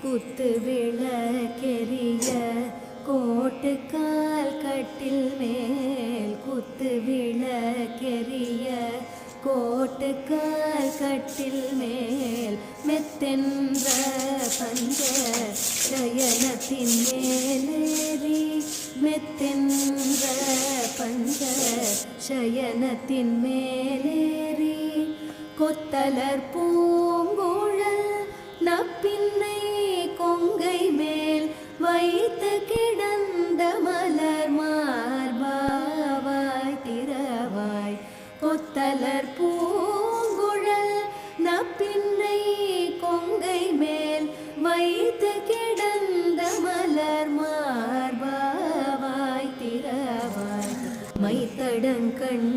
குத்து விளக்கெரிய கோட்டுக்கால் கட்டில் மேல் குத்து விளக்கெரிய கோட்டுக்கால் கட்டில் மேல் மெத்தென்ற பஞ்ச சயனத்தின் மேலேறி மெத்தென்ற பஞ்ச சயனத்தின் மேலேறி கொத்தலர் பூங்குழல் நப்பின்னை கொங்கை மேல் வைத்து கிடந்த மலர் மார்பாவாய் திறவாய் கொத்தலர் பூங்குழல் நப்பின்னை கொங்கை மேல் வைத்து கிடந்த மலர் மார்பாவாய் திறவாய் மைத்தடங்கண்